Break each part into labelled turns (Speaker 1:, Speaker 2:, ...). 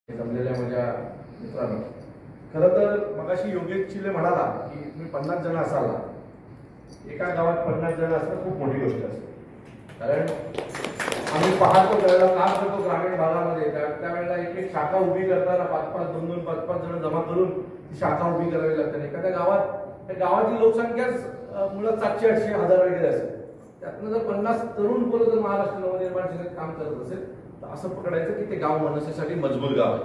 Speaker 1: जमलेल्या माझ्या मित्रांनो, खरं तर मगाशी योगेश चिले म्हणाला की तुम्ही 50 जण असाल, एका गावात 50 जण असणं खूप मोठी गोष्ट असते. कारण आम्ही पाहतो त्यावेळेला काम करतो ग्रामीण भागामध्ये, त्यावेळेला एक एक शाखा उभी करताना 5-5, 2-2, 5-5 जण जमा करून ती शाखा उभी करावी लागते. एखाद्या गावात त्या गावाची लोकसंख्याच मुळात 700-800 वगैरे असेल, त्यातनं जर 50 तरुण पोरं जर महाराष्ट्र नवनिर्माण सेनेत काम करत असेल तर असं पकडायचं की ते गाव मनसेसाठी मजबूत गाव आहे.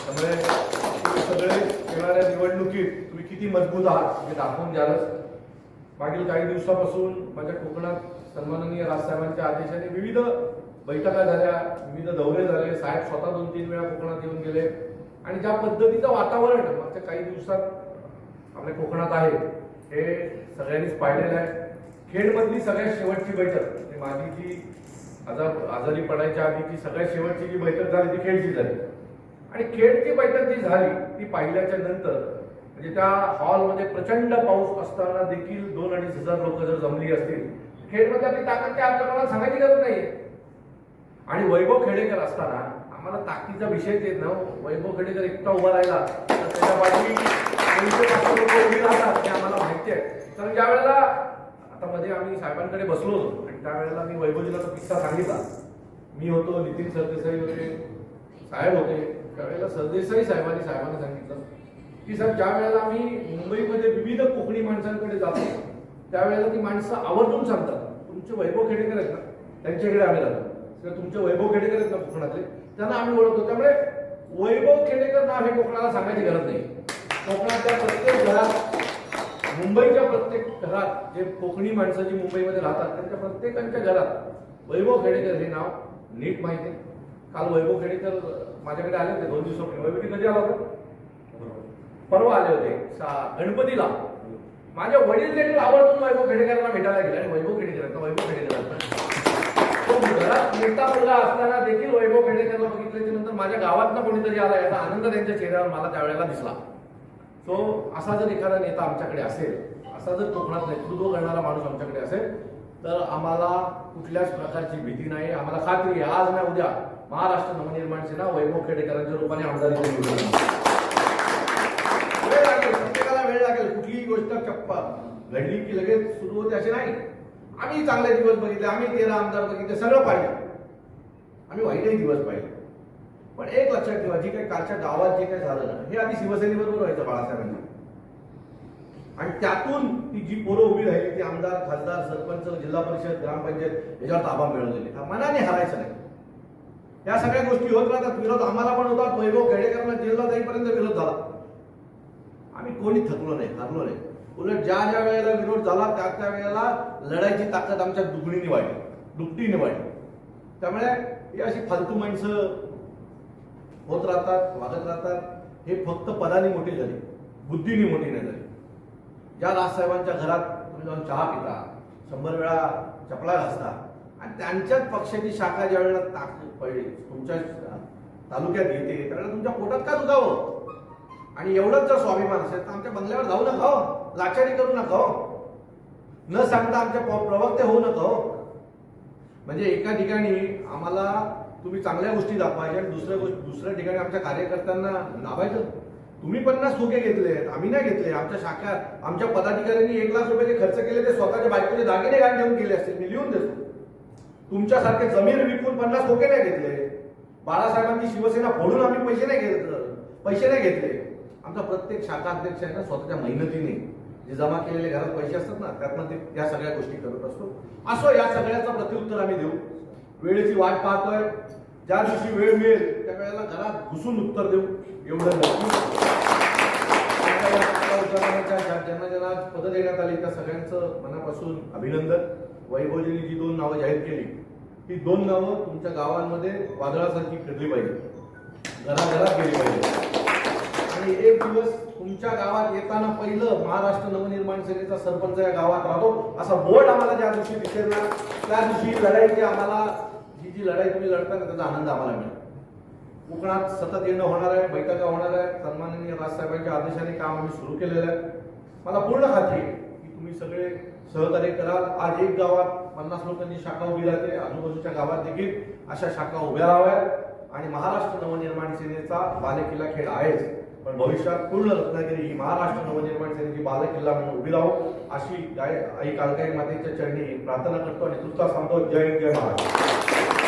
Speaker 1: त्यामुळे सगळे येणाऱ्या निवडणुकीत तुम्ही किती मजबूत आहात हे दाखवून द्यालच. मागील काही दिवसापासून माझ्या कोकणात सन्माननीय राजसाहेबांच्या आदेशाने विविध बैठका झाल्या, विविध दौरे झाले. साहेब स्वतः 2-3 वेळा कोकणात येऊन गेले आणि ज्या पद्धतीचं वातावरण मागच्या काही दिवसात आपल्या कोकणात आहे हे सगळ्यांनीच पाहिलेलं आहे. खेडमधली सगळ्यात शेवटची बैठक, माझी जी आजारी पडायच्या आधीची सगळ्यात शेवटची जी बैठक झाली ती खेडची झाली. आणि खेडची बैठक जी झाली ती पाहिल्याच्या नंतर म्हणजे त्या हॉलमध्ये प्रचंड पाऊस असताना देखील 2-2.5 हजार लोक जर जमली असतील, खेडमध्ये आपली ताकद काय आपल्या कोणाला सांगायची गरज नाहीये. आणि वैभव खेडेकर असताना आम्हाला ताकदीचा विषय येत ना. वैभव खेडेकर एकटा उभा राहिला तर त्याच्या पाठी 200-500 लोक उभी राहतात हे आम्हाला माहिती आहे. कारण ज्या वेळेला आता मध्ये आम्ही साहेबांकडे बसलो होतो आणि त्यावेळेला मी वैभवजीला तो किस्सा सांगितला. मी होतो, नितीन सरदेसाई होते, साहेब होते. त्यावेळेला सरदेसाई साहेबांनी सांगितलं की साहेब ज्या वेळेला आम्ही मुंबईमध्ये विविध कोकणी माणसांकडे जातो त्यावेळेला ती माणसं आवर्जून सांगतात तुमचे वैभव खेडेकर आहेत ना, त्यांच्याकडे आम्ही जातो किंवा तुमचे वैभव खेडेकर आहेत ना कोकणातले, त्यांना आम्ही ओळखतो. त्यामुळे वैभव खेडेकर नाव हे कोकणाला सांगायची गरज नाही. कोकणातल्या प्रत्येक घरात, मुंबईच्या प्रत्येक घरात जे कोकणी माणसं जी मुंबईमध्ये राहतात त्यांच्या प्रत्येकांच्या घरात वैभव खेडेकर हे नाव नीट माहिती आहे. काल वैभव खेडेकर माझ्याकडे आले होते 2 दिवसापूर्वी. वैभव कधी आला होता? परवा आले होते गणपतीला. माझे वडील देखील आवर्जून वैभव खेडेकरांना भेटायला गेले आणि वैभव खेडेकर तो घरात मोठा मुलगा असताना देखील वैभव खेडेकरला बघितल्याच्या नंतर माझ्या गावातनं कोणीतरी आला याचा आनंद त्यांच्या चेहऱ्यावर मला त्यावेळेला दिसला. तो असा जर एखादा नेता आमच्याकडे असेल, असा जर कोकणात नेतृत्व करणारा माणूस आमच्याकडे असेल तर आम्हाला कुठल्याच प्रकारची भीती नाही. आम्हाला खात्री आहे आज नाही उद्या महाराष्ट्र नवनिर्माण सेना वैभव खेडेकरांच्या रूपाने आमदारीची निवडून वेळ लागेल, प्रत्येकाला वेळ लागेल. कुठलीही गोष्ट चप्पा घडली की लगेच सुरू होते असे नाही. आम्ही चांगले दिवस बघितले, आम्ही 13 आमदार बघितले, सगळं पाहिलं. आम्ही वाईटही दिवस पाहिले. पण एक लक्षात ठेवा, जी काही कालच्या गावात जे काही झालं ना हे आधी शिवसेनेबरोबर व्हायचं बाळासाहेबांनी. आणि त्यातून ती जी पोरं उभी राहिली ती आमदार, खासदार, सरपंच, जिल्हा परिषद, ग्रामपंचायत याच्यावर ताबा मिळवलेली. मनाने हरायचं नाही. या सगळ्या गोष्टी होत राहतात. विरोध आम्हाला पण होतात. वैभव खेडेकरांना जेलला जाईपर्यंत विरोध झाला. आम्ही कोणी थकलो नाही, हरलो नाही. उलट ज्या ज्या वेळेला विरोध झाला त्या वेळेला लढायची ताकद आमच्या दुगणीने वाढली, दुपटीने वाढली. त्यामुळे ही अशी फालतू माणसं होत राहतात, वागत राहतात. हे फक्त पदाने मोठी झाली, बुद्धीने मोठी नाही झाली. ज्या राजसाहेबांच्या घरात तुम्ही जाऊन चहा पिता, 100 वेळा चपला घासता आणि त्यांच्याच पक्षाची शाखा ज्या वेळेला तुमच्या तालुक्यात येते त्यावेळेला तुमच्या पोटात का दुखावं? आणि एवढंच जर स्वाभिमान असेल तर आमच्या बंगल्यावर जाऊ नका हो, लाचारी करू नका हो, न सांगता आमच्या प्रवक्ते होऊ नका हो. म्हणजे एका ठिकाणी आम्हाला तुम्ही चांगल्या गोष्टी दाखवायच्या आणि दुसऱ्या ठिकाणी आमच्या कार्यकर्त्यांना नावायचं. तुम्ही 50 खोके घेतलेत, आम्ही नाही घेतले. आमच्या शाखा, आमच्या पदाधिकाऱ्यांनी 1 लाख रुपये जे खर्च केले ते स्वतःच्या बायकोचे दागिने घाण घेऊन केले असतील, मी लिहून देतो. तुमच्यासारखे जमीन विकून 50 खोके नाही घेतले. बाळासाहेबांची शिवसेना फोडून आम्ही पैसे नाही घेतले. आमचा प्रत्येक शाखा अध्यक्ष आहे ना स्वतःच्या मेहनतीने जे जमा केलेले घरात पैसे असतात ना त्यातनं ते त्या सगळ्या गोष्टी करत असतो. असो, या सगळ्याचं प्रत्युत्तर आम्ही देऊ. वेळेची वाट पाहतोय. ज्या दिवशी वेळ मिळेल त्या वेळेला घरात घुसून उत्तर देऊ. एवढं ज्यांना पदं देण्यात आली त्या सगळ्यांचं मनापासून अभिनंदन. वैभवजींनी जी 2 नावं जाहीर केली ती 2 नावं तुमच्या गावांमध्ये वादळासारखी फिरली पाहिजे, घराघरात गेली पाहिजे. आणि एक दिवस तुमच्या गावात येताना पहिलं महाराष्ट्र नवनिर्माण सेनेचा सरपंच या गावात राहतो असा बोर्ड आम्हाला ज्या दिवशी दिसेल ना त्या दिवशी लढाईची आम्हाला जी लढाई तुम्ही लढता ना त्याचा आनंद आम्हाला मिळेल. कोकणात सतत येणं होणार आहे, बैठका होणार आहे. सन्माननीय राजसाहेबांच्या आदेशाने काम आम्ही सुरू केलेलं आहे. मला पूर्ण खात्री आहे की तुम्ही सगळे सहकार्य कराल. आज एक गावात 50 लोकांची शाखा उभी राहते, आजूबाजूच्या गावात देखील अशा शाखा उभ्या राहाव्यात आणि महाराष्ट्र नवनिर्माण सेनेचा बालेकिल्ला खेळ आहेच, पण भविष्यात पूर्ण रत्नागिरी ही महाराष्ट्र नवनिर्माण सेनेची बालेकिल्ला म्हणून उभी राहू अशी आई कालकाई मातेच्या चरणी प्रार्थना करतो आणि तुझा सांगतो जय जय महाराष्ट्र.